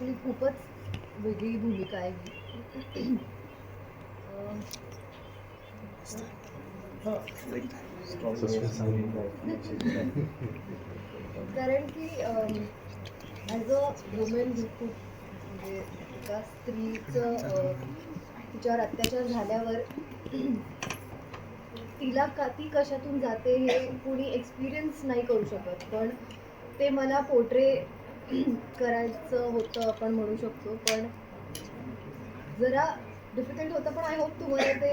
Actually खूपच वेगळी भूमिका आहे ही. कारण की ॲज अ वुमेन ही खूप म्हणजे एका स्त्रीचं तिच्यावर अत्याचार झाल्यावर ती कशातून जाते हे कुणी एक्सपिरियन्स नाही करू शकत, पण ते मला पोर्ट्रे करायचं होतं आपण म्हणू शकतो. पण जरा डिफिकल्ट होतं, पण आय होप तुम्हाला ते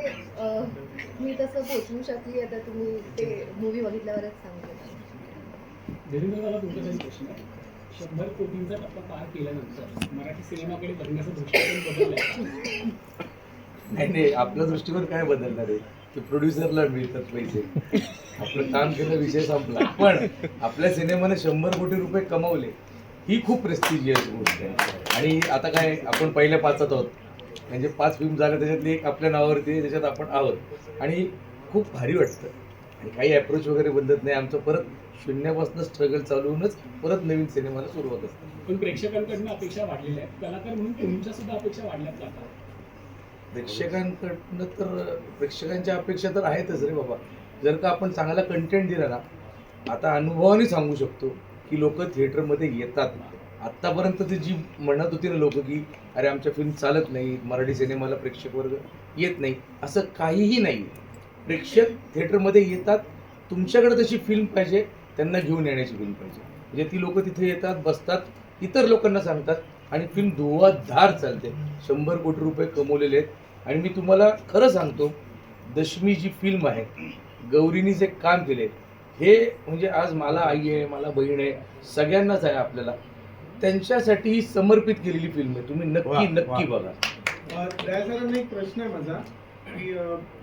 मी तसं पोचवू शकली. आता तुम्ही ते मूवी बघितल्यावरच सांगू शकाल. धीरेंद्र मला तुमच्यासाठी प्रश्न आहे. 100 कोटींचा टप्पा पार केल्यानंतर मराठी सिनेमाकडे बघण्याचा दृष्टिकोन बदललाय? नाही, आपला दृष्टिकोन काय बदलणार आहे? ते प्रोड्युसरला मिळतात पैसे, आपलं काम केलं, विषय संपला. पण आपल्या सिनेमाने 100 कोटी रुपये कमवले, ही खूप प्रेस्टिजियस गोष्ट आहे. आणि आता काय, आपण पहिल्या 5ात आहोत, म्हणजे 5 फिल्म झाल्या, त्याच्यातली एक आपल्या नावावरती आहे, त्याच्यात आपण आहोत. आणि खूप भारी वाटतं. आणि काही अप्रोच वगैरे बदलत नाही, आमचं परत शून्यापासून स्ट्रगल चालवूनच परत नवीन सिनेमाला सुरुवात असते. पण प्रेक्षकांकडनं अपेक्षा वाढलेल्या आहेत, कलाकार म्हणून तुमच्या सुद्धा अपेक्षा वाढल्यात का? प्रेक्षकांकडनं तर प्रेक्षकांच्या अपेक्षा तर आहेतच रे बाबा. जर का आपण चांगला कंटेंट दिला ना, आता अनुभवाने सांगू शकतो की लोक थिएटरमध्ये येतात. आत्तापर्यंत ती जी म्हणत होती ना लोक की अरे आमच्या फिल्म चालत नाही, मराठी सिनेमाला प्रेक्षक वर्ग येत नाही, असं काहीही नाही. प्रेक्षक थिएटरमध्ये येतात, तुमच्याकडे तशी फिल्म पाहिजे, त्यांना घेऊन येण्याची फिल्म पाहिजे. म्हणजे ती लोक तिथे येतात, बसतात, इतर लोकांना सांगतात आणि फिल्म धुवाधार चालते. 100 कोटी रुपये कमवलेले आहेत. आणि मी तुम्हाला खरं सांगतो, दशमी जी फिल्म आहे, गौरीनी जे काम केले, हे म्हणजे आज मला आई आहे, मला बहीण आहे, सगळ्यांनाच आहे आपल्याला, त्यांच्यासाठी ही समर्पित केलेली फिल्म आहे. तुम्ही नक्की बघा. सरांना एक प्रश्न आहे माझा की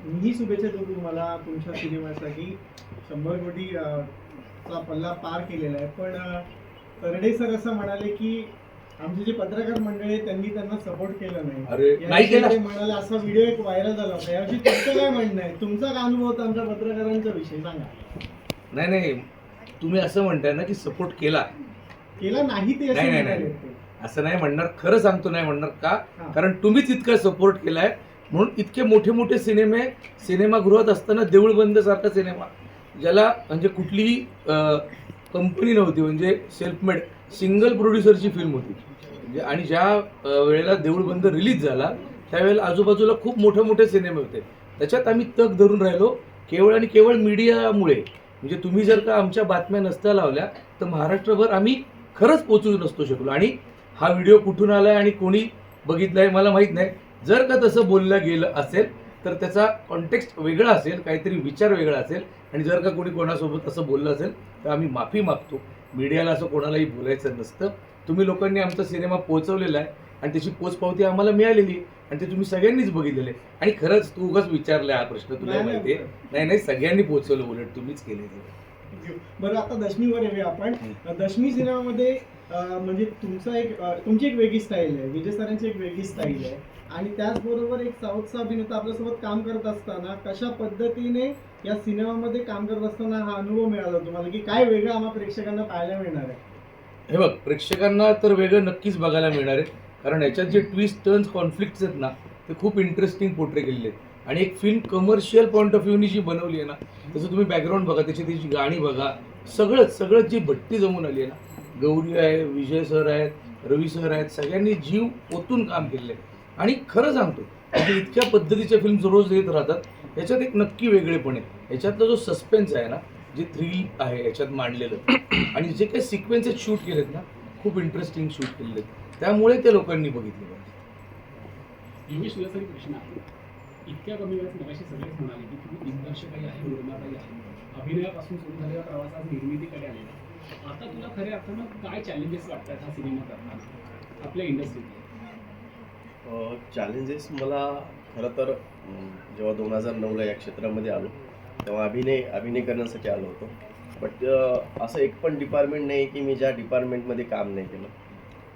मीही शुभेच्छा देतो तुम्हाला तुमच्या सिनेमासाठी. 100 कोटी चा पल्ला पार केलेला आहे. पण तरडे सर असं म्हणाले की आमचे जे पत्रकार मंडळी आहे त्यांनी त्यांना सपोर्ट केला नाही. अरे नाही केला म्हणाले. असा व्हिडिओ एक व्हायरल झाला होता. याविषयी तुमचं काय म्हणणं आहे? तुमचा काय अनुभव होता आमच्या पत्रकारांचा विषय सांगा. नाही, तुम्ही असं म्हणताय ना की सपोर्ट केला नाही ते नाही, असं नाही म्हणणार. खरं सांगतो, नाही म्हणणार का? कारण तुम्हीच इतका सपोर्ट केलाय म्हणून इतके मोठे मोठे सिनेमे सिनेमागृहात असताना देऊळबंद सारखा सिनेमा, ज्याला म्हणजे कुठलीही कंपनी नव्हती, म्हणजे सेल्फमेड सिंगल प्रोड्युसरची फिल्म होती, आणि ज्या वेळेला देऊळबंद रिलीज झाला त्यावेळेला आजूबाजूला खूप मोठे मोठे सिनेमे होते, त्याच्यात आम्ही तग धरून राहिलो केवळ आणि केवळ मीडियामुळे. म्हणजे तुम्ही जर का आमच्या बातम्या नसत्या लावल्या तर महाराष्ट्रभर आम्ही खरंच पोचू नसतो शकलो. आणि हा व्हिडिओ कुठून आलाय आणि कोणी बघितलाय मला माहीत नाही. जर का तसं बोललं गेलं असेल तर त्याचा कॉन्टेक्स्ट वेगळा असेल, काहीतरी विचार वेगळा असेल. आणि जर का कोणी कोणासोबत असं बोललं असेल तर आम्ही माफी मागतो. मीडियाला असं कोणालाही बोलायचं नसतं. तुम्ही लोकांनी आमचा सिनेमा पोहोचवलेला आहे आणि त्याची पोचपावती आम्हाला मिळालेली आहे आणि ते तुम्ही सगळ्यांनीच बघितलेलं आहे. आणि खरंच तू उगाच विचारलाय हा प्रश्न, तुला माहिती आहे? नाही, सगळ्यांनी पोहोचवलं, उलट तुम्हीच केले. बरं, आता दशमीवर येऊया आपण. दशमी सिनेमामध्ये म्हणजे तुमची एक वेगळी स्टाईल आहे, विजय सरांची एक वेगळी स्टाईल आहे, आणि त्याचबरोबर एक साऊथचा अभिनेता आपल्यासोबत काम करत असताना कशा पद्धतीने या सिनेमामध्ये काम करत असताना हा अनुभव मिळाला तुम्हाला, की काय वेगळं आम्हा प्रेक्षकांना पाहायला मिळणार आहे? हे बघ, प्रेक्षकांना तर वेगळं नक्कीच बघायला मिळणार आहे, कारण याच्यात जे ट्विस्ट टर्न्स कॉन्फ्लिक्ट्स आहेत ना, ते खूप इंटरेस्टिंग पोर्ट्रे केलेले आहेत. आणि एक फिल्म कमर्शियल पॉईंट ऑफ व्ह्यूनी जी बनवली आहे ना, तसं तुम्ही बॅकग्राऊंड बघा, त्याची गाणी बघा, सगळंच जी भट्टी जमून आली आहे ना, गौरी आहे, विजय सर आहेत, रवी सर आहेत, सगळ्यांनी जीव ओतून काम केलेलं आहे. आणि खरं सांगतो, म्हणजे इतक्या पद्धतीच्या फिल्म्स रोज येत राहतात, याच्यात एक नक्की वेगळेपण आहे. याच्यातला जो सस्पेन्स आहे ना, जे थ्रिल आहे याच्यात मांडलेलं, आणि जे काही सिक्वेन्सेस शूट केलेत ना, खूप इंटरेस्टिंग शूट केलेले आहेत, त्यामुळे ते लोकांनी बघितले पाहिजे. योगेश, तुझ्यासाठी प्रश्न आहे. इतक्या कमी वेळात मगाशी सगळेच म्हणाले की तुम्ही दिग्दर्शकही आहे, निर्माताही आहे, अभिनयापासून सुरू झालेला प्रवास आज निर्मितीकडे आलेला. आता तुला खऱ्या अर्थानं काय चॅलेंजेस वाटतात हा सिनेमा करताना आपल्या इंडस्ट्रीत? चॅलेंजेस मला खरं तर जेव्हा 2009ला या क्षेत्रामध्ये आलो तेव्हा अभिनय करण्यासाठी आलो होतो. बट असं एक पण डिपार्टमेंट नाही की मी ज्या डिपार्टमेंटमध्ये काम नाही केलं.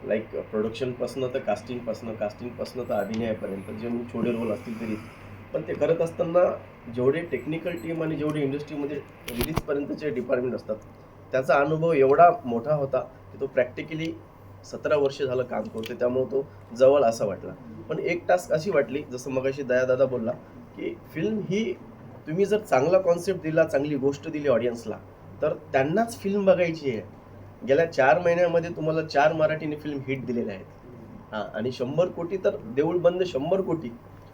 लाईक प्रोडक्शनपासनं तर कास्टिंगपासनं तर अभिनयापर्यंत जे मी छोटे रोल असतील तरी, पण ते करत असताना जेवढे टेक्निकल टीम आणि जेवढे इंडस्ट्रीमध्ये रिलीजपर्यंतचे डिपार्टमेंट असतात त्याचा अनुभव एवढा मोठा होता की तो प्रॅक्टिकली 17 वर्ष झालं काम करतोय, त्यामुळे तो जवळ असा वाटला. पण एक टास्क अशी वाटली, जसं मगाशी दयादादा बोलला, की फिल्म ही तुम्ही जर चांगला कॉन्सेप्ट दिला, चांगली गोष्ट दिली ऑडियन्सला, तर त्यांनाच फिल्म बघायची आहे. गेल्या 4 महिन्यामध्ये तुम्हाला 4 मराठीने फिल्म हिट दिलेल्या आहेत. हां, आणि 100 कोटी तर देऊळ बंद 100 कोटी.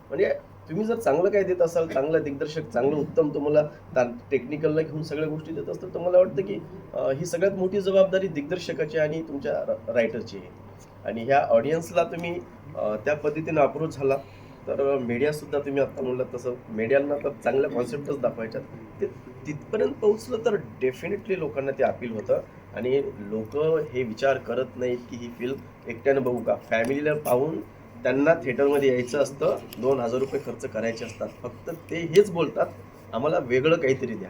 म्हणजे तुम्ही जर चांगलं काय देत असाल, चांगलं दिग्दर्शक, चांगलं उत्तम तुम्हाला टेक्निकलला घेऊन सगळ्या गोष्टी देत असतात, तर मला वाटतं की ही सगळ्यात मोठी जबाबदारी दिग्दर्शकाची आणि तुमच्या रायटरची आहे. आणि ह्या ऑडियन्सला तुम्ही त्या पद्धतीनं अप्रोच झाला, तर मीडियासुद्धा तुम्ही आत्ता म्हणलं तसं मीडियाला तर चांगल्या कॉन्सेप्टच दाखवायच्यात. ते तिथपर्यंत पोहोचलं तर डेफिनेटली लोकांना ते अपील होतं. आणि लोक हे विचार करत नाहीत की ही फिल्म एकट्यानं बघू का, फॅमिलीला पाहून त्यांना थिएटरमध्ये यायचं असतं, 2,000 रुपये खर्च करायचे असतात. फक्त ते हेच बोलतात, आम्हाला वेगळं काहीतरी द्या.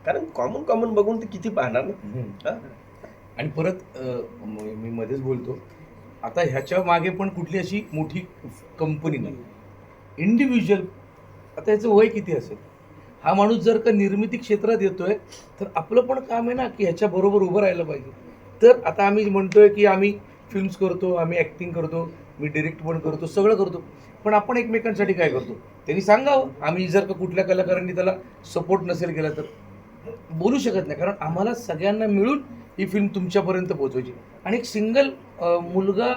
कारण कॉमन बघून ते किती पाहणार ना. हां, आणि परत मी मध्येच बोलतो, आता ह्याच्या मागे पण कुठली अशी मोठी कंपनी नाही, इंडिव्हिज्युअल. आता ह्याचं वय किती असेल? हा माणूस जर का निर्मिती क्षेत्रात येतोय, तर आपलं पण काम आहे ना की ह्याच्याबरोबर उभं राहायला पाहिजे. तर आता आम्ही म्हणतोय की आम्ही फिल्म्स करतो, आम्ही ॲक्टिंग करतो, मी डिरेक्ट पण करतो, सगळं करतो, पण आपण एकमेकांसाठी काय करतो त्यांनी सांगावं. आम्ही जर का कुठल्या कलाकारांनी त्याला सपोर्ट नसेल केला तर बोलू शकत नाही, कारण आम्हाला सगळ्यांना मिळून ही फिल्म तुमच्यापर्यंत पोहोचवायची. आणि एक सिंगल मुलगा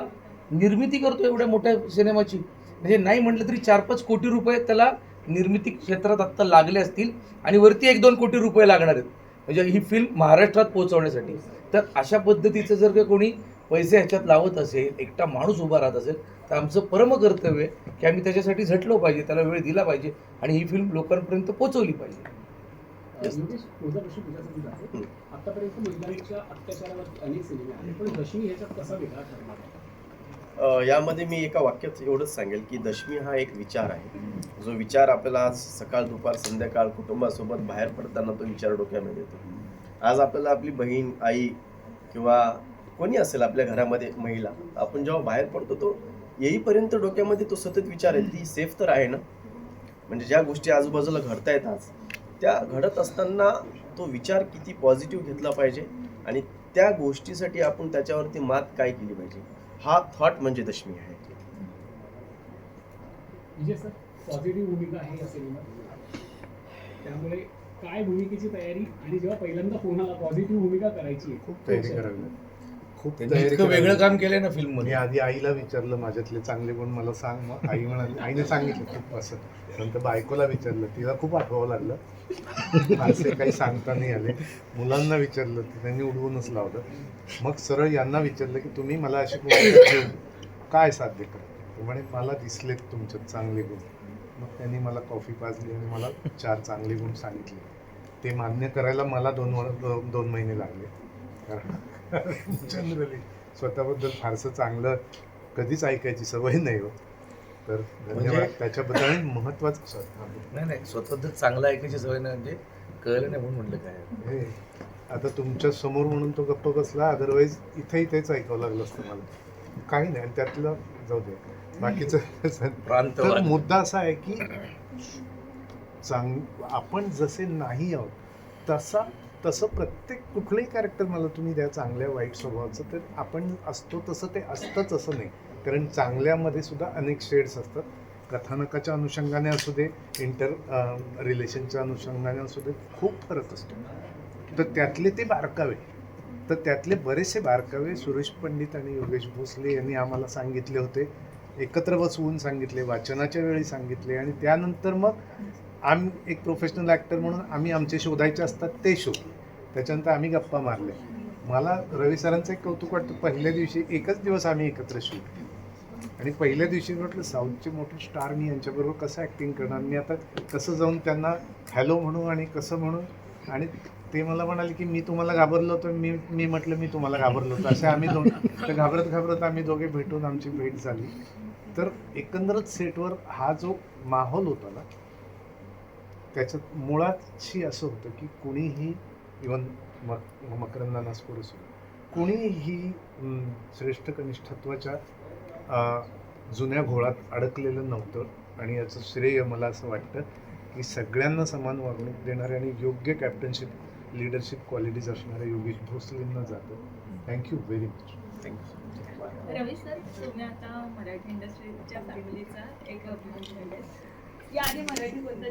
निर्मिती करतो एवढ्या मोठ्या सिनेमाची, म्हणजे नाही म्हटलं तरी 4-5 कोटी रुपये त्याला निर्मिती क्षेत्रात आत्ता लागले असतील, आणि वरती 1-2 कोटी रुपये लागणार आहेत म्हणजे ही फिल्म महाराष्ट्रात पोहोचवण्यासाठी. तर अशा पद्धतीचं जर का कोणी पैसे ह्याच्यात लावत असेल, एकटा माणूस उभा राहत असेल, तर आमचं परम कर्तव्य आहे की आम्ही त्याच्यासाठी झटलो पाहिजे, त्याला वेळ दिला पाहिजे आणि ही फिल्म लोकांपर्यंत पोहोचवली पाहिजे. योगेश, पुढचा प्रश्न तुझ्यासाठीच आहे. आतापर्यंत महिलांच्या अत्याचारावर अनेक सिनेमे आले, पण दशमी ह्याच्यात कसा वेगळा ठरणार आहे? यामध्ये मी एका वाक्यात एवढंच सांगेल की दशमी हा एक विचार आहे. जो विचार आपल्याला आज सकाळ दुपार संध्याकाळ कुटुंबासोबत बाहेर पडताना तो विचार डोक्यामध्ये येतो. आज आपल्याला आपली बहीण, आई किंवा कोणी असेल आपल्या घरामध्ये महिला, आपण जेव्हा बाहेर पडतो तो येईपर्यंत डोक्यामध्ये तो सतत विचार आहे, ती सेफ तर आहे ना. म्हणजे ज्या गोष्टी आजूबाजूला घडतायत आज, त्या घडत असताना तो विचार किती पॉझिटिव्ह घेतला पाहिजे आणि त्या गोष्टीसाठी आपण त्याच्यावरती मात काय केली पाहिजे, हा थॉट म्हणजे दशमी आहे. विजय सर, पॉझिटिव्ह भूमिका आहे या सिनेमात, त्यामुळे काय भूमिकेची तयारी, आणि जेव्हा पहिल्यांदा फोन आला पॉझिटिव्ह भूमिका करायची आहे, खूप तयारी करावी लागली. खूप त्यांनी तयारी इतकं करावी वेगळं लागली. काम केलंय ना फिल्म मी मध्ये. आधी आईला विचारलं माझ्यातले चांगले गुण मला सांग, मग आई म्हणाली, आईने सांगितलं खूप असं. नंतर बायकोला विचारलं, तिला खूप आठवावं लागलं, असे काही सांगता नाही आले. मुलांना विचारलं, त्यांनी उडवूनच लावलं. मग सरळ यांना विचारलं की तुम्ही मला अशी भूमिका देऊन काय साध्य करता. ते म्हणे मला दिसलेत तुमच्यात चांगले गुण. मग त्यांनी मला कॉफी पाजली आणि मला 4 चांगले गुण सांगितले. ते मान्य करायला मला 2 महिने लागले, कारण जनरली स्वतःबद्दल फारसं चांगलं कधीच ऐकायची सवय नाही हो. तर धन्यवाद त्याच्याबद्दल. आणि महत्त्वाचं नाही, स्वतःच चांगलं ऐकायची सवय नाही, म्हणजे कळलं नाही म्हणून म्हटलं काय. हे आता तुमच्या समोर म्हणून तो गप्प बसला, अदरवाईज तेच ऐकावं लागलं असतं मला. काही नाही, आणि त्यातलं जाऊ दे बाकीचं. प्रांत तर मुद्दा असा आहे की आपण जसे नाही आहोत तसं प्रत्येक कुठलंही कॅरेक्टर मला तुम्ही द्या चांगल्या वाईट स्वभावाचं, तर आपण असतो तसं ते असतंच असं नाही. कारण चांगल्यामध्ये सुद्धा अनेक शेड्स असतात. कथानकाच्या अनुषंगाने असू दे, रिलेशनच्या अनुषंगाने असू दे, खूप फरक असतो. तर त्यातले ते बारकावे, तर त्यातले बरेचसे बारकावे सुरेश पंडित आणि योगेश भोसले यांनी आम्हाला सांगितले होते. एकत्र बसवून सांगितले, वाचनाच्या वेळी सांगितले, आणि त्यानंतर मग आम्ही एक प्रोफेशनल ॲक्टर म्हणून आम्ही आमचे शोधायचे असतात ते शोध. त्याच्यानंतर आम्ही गप्पा मारले. मला रवी सरांचं एक कौतुक वाटतं, पहिल्या दिवशी एकच दिवस आम्ही एकत्र शूट, आणि पहिल्या दिवशी म्हटलं साऊथचे मोठे स्टार मी यांच्याबरोबर कसं ॲक्टिंग करणार, मी आता कसं जाऊन त्यांना हॅलो म्हणू आणि कसं म्हणू. आणि ते मला म्हणाले की मी तुम्हाला घाबरलो होतो, मी म्हटलं मी तुम्हाला घाबरलो होतो. असे आम्ही तर घाबरत आम्ही दोघे भेटून आमची भेट झाली. तर एकंदरच सेटवर हा जो माहोल होता ना, त्याच्यात मुळातशी असं होतं की कुणीही, इवन मकरंदा नासपुरे सुद्धा, कुणीही श्रेष्ठ कनिष्ठत्वाच्या जुन्या घोळात अडकलेलं नव्हतं. आणि याचं श्रेय मला असं वाटतं की सगळ्यांना समान वागणूक देणारे आणि योग्य कॅप्टनशिप, लिडरशिप क्वालिटीज असणाऱ्या योगेश भोसलेंना जातं. Thank you very much. थँक्यू. रवी सर, तुम्ही आता मराठी इंडस्ट्रीच्या फॅमिलीचा एक अभिमान झाले. या आधी मराठी बोलता